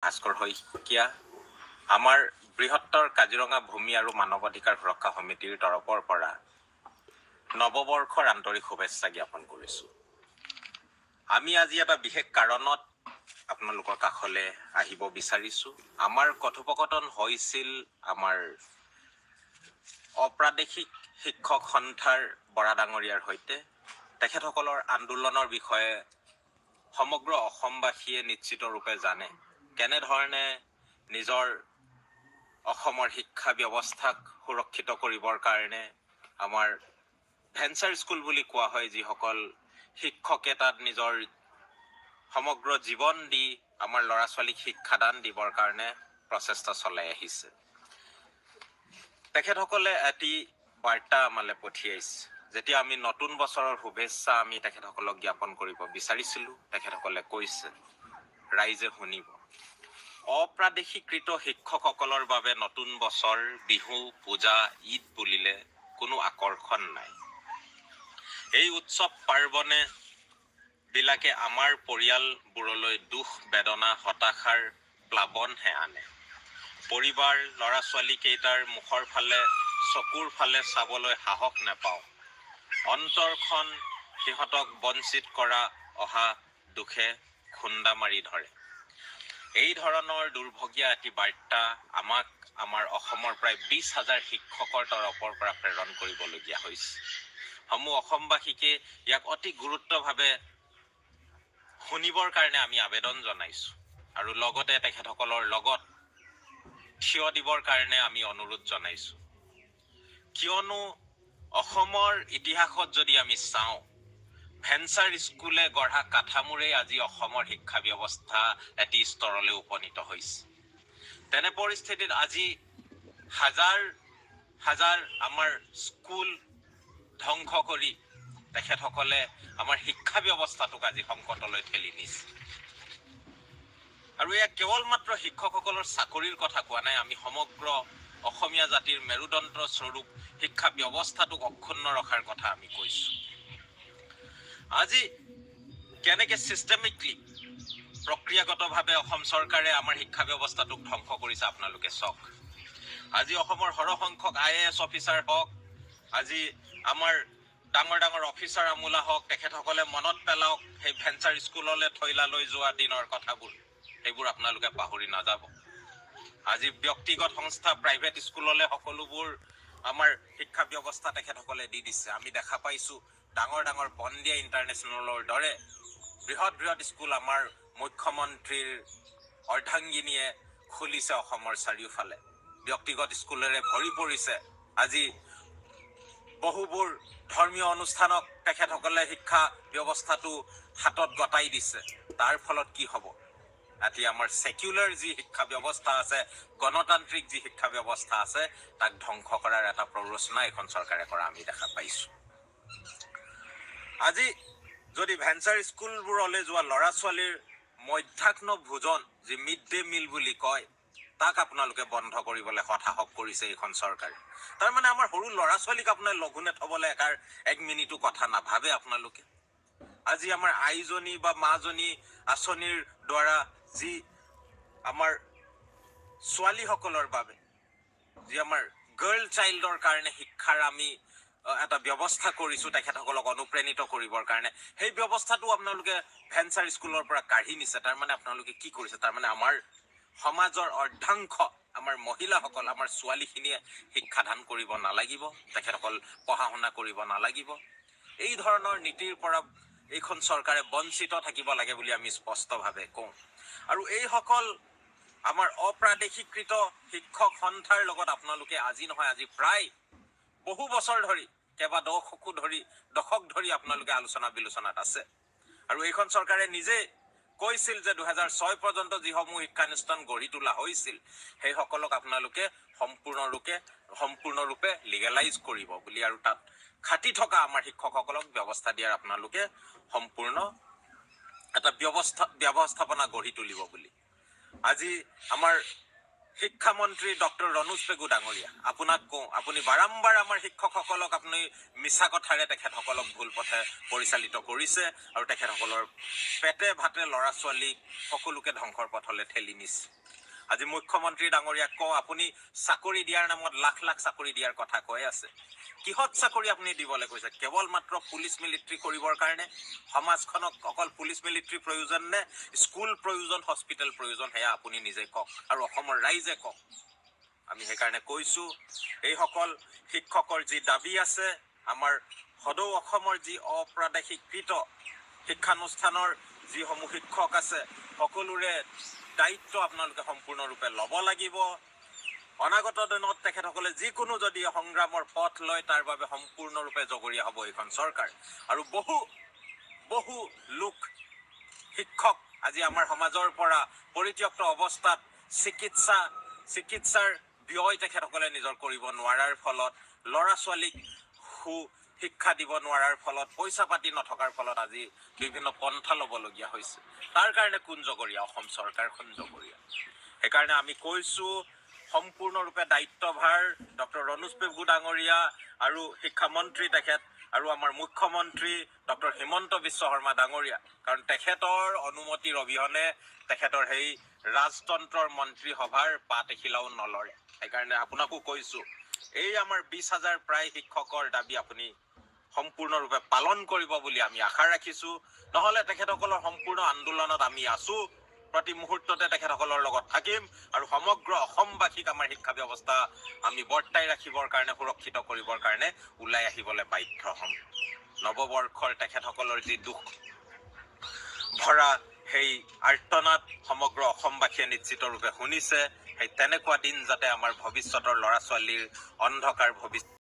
ভাস্কৰ শইকীয়া আমাৰ বৃহত্তৰ কাজিৰঙা ভূমি আৰু মানৱ অধিকাৰ সুৰক্ষা সমিতিৰ তৰফৰ পৰা নৱবৰ্ষৰ আন্তৰিক শুভেচ্ছা জ্ঞাপন কৰিছোঁ। আমি আজি এটা বিশেষ কাৰণত আপোনালোকৰ কাষলৈ আহিব বিচাৰিছোঁ। আমাৰ কথোপকথন হৈছিল আমাৰ অপ্ৰাদেশিক শিক্ষক সন্থাৰ বৰা ডাঙৰীয়াৰ সৈতে। তেখেতসকলৰ আন্দোলনৰ বিষয়ে সমগ্ৰ অসমবাসীয়ে নিশ্চিত ৰূপে জানে, কেনেধৰণে নিজৰ অসমৰ শিক্ষা ব্যৱস্থাক সুৰক্ষিত কৰিবৰ কাৰণে আমাৰ ভেঞ্চাৰ স্কুল বুলি কোৱা হয়, যিসকল শিক্ষকে তাত নিজৰ সমগ্ৰ জীৱন দি আমাৰ ল'ৰা ছোৱালীক শিক্ষাদান দিবৰ কাৰণে প্ৰচেষ্টা চলাই আহিছে। তেখেতসকলে এটি বাৰ্তা আমালৈ পঠিয়াইছে। যেতিয়া আমি নতুন বছৰৰ শুভেচ্ছা আমি তেখেতসকলক জ্ঞাপন কৰিব বিচাৰিছিলোঁ, তেখেতসকলে কৈছে ৰাইজে শুনিব। অপ্ৰাদেশিকৃত শিক্ষকসকলৰ বাবে নতুন বছৰ, বিহু, পূজা, ঈদ বুলিলে কোনো আকৰ্ষণ নাই। এই উৎসৱ পাৰ্বণে বিলাকে আমাৰ পৰিয়ালবোৰলৈ দুখ, বেদনা, হতাশাৰ প্লাৱনহে আনে। পৰিবাৰ, ল'ৰা ছোৱালী কেইটাৰ মুখৰ ফালে, চকুৰ ফালে চাবলৈ সাহস নাপাওঁ। অন্তৰখন সিহঁতক বঞ্চিত কৰা অহা দুখে খুন্দা মাৰি ধৰে। এই ধৰণৰ দুৰ্ভগীয়া এটি বাৰ্তা আমাক আমাৰ অসমৰ প্ৰায় 20,000 শিক্ষকৰ তৰফৰ পৰা প্ৰেৰণ কৰিবলগীয়া হৈছে। সমূহ অসমবাসীকে ইয়াক অতি গুৰুত্বভাৱে শুনিবৰ কাৰণে আমি আবেদন জনাইছোঁ আৰু লগতে তেখেতসকলৰ লগত থিয় দিবৰ কাৰণে আমি অনুৰোধ জনাইছোঁ। কিয়নো অসমৰ ইতিহাসত যদি আমি চাওঁ, ভেঞ্চাৰ স্কুলে গঢ়া কাঠামোৰেই আজি অসমৰ শিক্ষা ব্যৱস্থা এটি স্তৰলৈ উপনীত হৈছে। তেনে পৰিস্থিতিত আজি হাজাৰ হাজাৰ আমাৰ স্কুল ধ্বংস কৰি তেখেতসকলে আমাৰ শিক্ষা ব্যৱস্থাটোক আজি সংকটলৈ ঠেলি নিছে। আৰু এয়া কেৱল মাত্ৰ শিক্ষকসকলৰ চাকৰিৰ কথা কোৱা নাই, আমি সমগ্ৰ অসমীয়া জাতিৰ মেৰুদণ্ড স্বৰূপ শিক্ষা ব্যৱস্থাটোক অক্ষুণ্ণ ৰখাৰ কথা আমি কৈছোঁ। আজি কেনেকে চিষ্টেমিকলি প্ৰক্ৰিয়াগতভাৱে অসম চৰকাৰে আমাৰ শিক্ষা ব্যৱস্থাটোক ধ্বংস কৰিছে আপোনালোকে চাওক। আজি অসমৰ সৰহসংখ্যক IAS অফিচাৰ হওক, আজি আমাৰ ডাঙৰ ডাঙৰ অফিচাৰ আমোলা হওক, তেখেতসকলে মনত পেলাওক সেই ভেঞ্চাৰ স্কুললৈ থৈলালৈ যোৱা দিনৰ কথাবোৰ। সেইবোৰ আপোনালোকে পাহৰি নাযাব। আজি ব্যক্তিগত সংস্থা, প্ৰাইভেট স্কুললৈ সকলোবোৰ আমাৰ শিক্ষা ব্যৱস্থা তেখেতসকলে দি দিছে। আমি দেখা পাইছোঁ ডাঙৰ ডাঙৰ বনদিয়া ইণ্টাৰনেশ্যনেলৰ দৰে বৃহৎ বৃহৎ স্কুল আমাৰ মুখ্যমন্ত্ৰীৰ অৰ্ধাংগিনীয়ে খুলিছে অসমৰ চাৰিওফালে। ব্যক্তিগত স্কুলেৰে ভৰি পৰিছে। আজি বহুবোৰ ধৰ্মীয় অনুষ্ঠানক তেখেতসকলে শিক্ষা ব্যৱস্থাটো হাতত গতাই দিছে। তাৰ ফলত কি হ'ব? আজি আমাৰ ছেকুলাৰ যি শিক্ষা ব্যৱস্থা আছে, গণতান্ত্ৰিক যি শিক্ষা ব্যৱস্থা আছে, তাক ধ্বংস কৰাৰ এটা প্ৰৰোচনা এইখন চৰকাৰে কৰা আমি দেখা পাইছোঁ। আজি যদি ভেঞ্চাৰ স্কুলবোৰলৈ যোৱা ল'ৰা ছোৱালীৰ মধ্যাহ্ন ভোজন, যি মিড ডে মিল বুলি কয়, তাক আপোনালোকে বন্ধ কৰিবলৈ সৎসাহস কৰিছে এইখন চৰকাৰে। তাৰমানে আমাৰ সৰু ল'ৰা ছোৱালীক আপোনাৰ লঘোণে থবলৈ এক মিনিটো কথা নাভাবে আপোনালোকে। আজি আমাৰ আইজনী বা মাজনী আঁচনিৰ দ্বাৰা যি আমাৰ ছোৱালীসকলৰ বাবে যি আমাৰ গাৰ্ল চাইল্ডৰ কাৰণে শিক্ষাৰ আমি এটা ব্যৱস্থা কৰিছোঁ তেখেতসকলক অনুপ্ৰাণিত কৰিবৰ কাৰণে, সেই ব্যৱস্থাটো আপোনালোকে ভেঞ্চাৰ স্কুলৰ পৰা কাঢ়ি নিছে। তাৰমানে আপোনালোকে কি কৰিছে? তাৰমানে আমাৰ সমাজৰ অৰ্ধাংশ আমাৰ মহিলাসকল, আমাৰ ছোৱালীখিনিয়ে শিক্ষাদান কৰিব নালাগিব, তেখেতসকল পঢ়া শুনা কৰিব নালাগিব। এই ধৰণৰ নীতিৰ পৰা এইখন চৰকাৰে বঞ্চিত থাকিব লাগে বুলি আমি স্পষ্টভাৱে কওঁ। আৰু এইসকল আমাৰ অপ্ৰাদেশিকৃত শিক্ষক সন্থাৰ লগত আপোনালোকে আজি নহয়, আজি প্ৰায় বহু বছৰ ধৰি, কেইবা দশক ধৰি আপোনালোকে আলোচনা বিলোচনাত আছে। আৰু এইখন চৰকাৰে নিজে কৈছিল যে 2006 পৰ্যন্ত যিসমূহ শিক্ষানুষ্ঠান গঢ়ি তোলা হৈছিল, সেইসকলক আপোনালোকে সম্পূৰ্ণৰূপে লিগেলাইজ কৰিব বুলি, আৰু তাত খাটি থকা আমাৰ শিক্ষকসকলক ব্যৱস্থা দিয়াৰ আপোনালোকে সম্পূৰ্ণ এটা ব্যৱস্থাপনা গঢ়ি তুলিব বুলি। আজি আমাৰ শিক্ষামন্ত্ৰী ডক্টৰ ৰণোজ পেগু ডাঙৰীয়া, আপোনাক কওঁ, আপুনি বাৰম্বাৰ আমাৰ শিক্ষকসকলক আপুনি মিছা কথাৰে তেখেতসকলক ভুল পথে পৰিচালিত কৰিছে আৰু তেখেতসকলৰ পেটে ভাতে ল'ৰা ছোৱালীক সকলোকে ধ্বংসৰ পথলৈ ঠেলি নিছে। আজি মুখ্যমন্ত্ৰী ডাঙৰীয়াক কওঁ, আপুনি চাকৰি দিয়াৰ নামত লাখ লাখ চাকৰি দিয়াৰ কথা কৈ আছে। কিহত চাকৰি আপুনি দিবলৈ কৈছে? কেৱল মাত্ৰ পুলিচ মিলিটাৰী কৰিবৰ কাৰণে? সমাজখনক অকল পুলিচ মিলিটাৰী প্ৰয়োজন নে স্কুল প্ৰয়োজন, হস্পিটেল প্ৰয়োজন? সেয়া আপুনি নিজে কওক আৰু অসমৰ ৰাইজে কওক। আমি সেইকাৰণে কৈছোঁ, এইসকল শিক্ষকৰ যি দাবী আছে, আমাৰ সদৌ অসমৰ যি অপ্ৰাদেশিকৃত শিক্ষানুষ্ঠানৰ যিসমূহ শিক্ষক আছে, সকলোৰে দায়িত্ব আপোনালোকে সম্পূৰ্ণৰূপে ল'ব লাগিব। অনাগত দিনত তেখেতসকলে যিকোনো যদি সংগ্ৰামৰ পথ লয়, তাৰ বাবে সম্পূৰ্ণৰূপে জগৰীয়া হ'ব এইখন চৰকাৰ। আৰু বহু লোক শিক্ষক আজি আমাৰ সমাজৰ পৰা পৰিত্যক্ত অৱস্থাত চিকিৎসাৰ ব্যয় তেখেতসকলে নিজৰ কৰিব নোৱাৰাৰ ফলত, ল'ৰা ছোৱালীক শিক্ষা দিব নোৱাৰাৰ ফলত, পইচা পাতি নথকাৰ ফলত আজি বিভিন্ন পন্থা ল'বলগীয়া হৈছে। তাৰ কাৰণে কোন জগৰীয়া? অসম চৰকাৰখন জগৰীয়া। সেইকাৰণে আমি কৈছোঁ, সম্পূৰ্ণৰূপে দায়িত্বভাৰ ডক্টৰ ৰণোজ পেগু ডাঙৰীয়া আৰু শিক্ষামন্ত্ৰী তেখেত আৰু আমাৰ মুখ্যমন্ত্ৰী ডক্টৰ হিমন্ত বিশ্ব শৰ্মা ডাঙৰীয়া, কাৰণ তেখেতৰ অনুমতিৰ অবিহনে তেখেতৰ সেই ৰাজতন্ত্ৰৰ মন্ত্ৰীসভাৰ পাত এখিলাও নলৰে। সেইকাৰণে আপোনাকো কৈছোঁ, এই আমাৰ 20,000 প্ৰায় শিক্ষকৰ দাবী আপুনি সম্পূৰ্ণৰূপে পালন কৰিব বুলি আমি আশা ৰাখিছোঁ। নহ'লে তেখেতসকলৰ সম্পূৰ্ণ আন্দোলনত আমি আছোঁ, প্ৰতি মুহূৰ্ততে তেখেতসকলৰ লগত থাকিম আৰু সমগ্ৰ অসমবাসীক আমাৰ শিক্ষা ব্যৱস্থা আমি বৰ্তাই ৰাখিবৰ কাৰণে, সুৰক্ষিত কৰিবৰ কাৰণে ওলাই আহিবলৈ বাধ্য হ'ম। নৱবৰ্ষৰ তেখেতসকলৰ যি দুখ ভৰা সেই আৰ্তনাদ সমগ্ৰ অসমবাসীয়ে নিশ্চিতৰূপে শুনিছে। সেই তেনেকুৱা দিন যাতে আমাৰ ভৱিষ্যতৰ ল'ৰা ছোৱালীৰ অন্ধকাৰ ভৱিষ্যত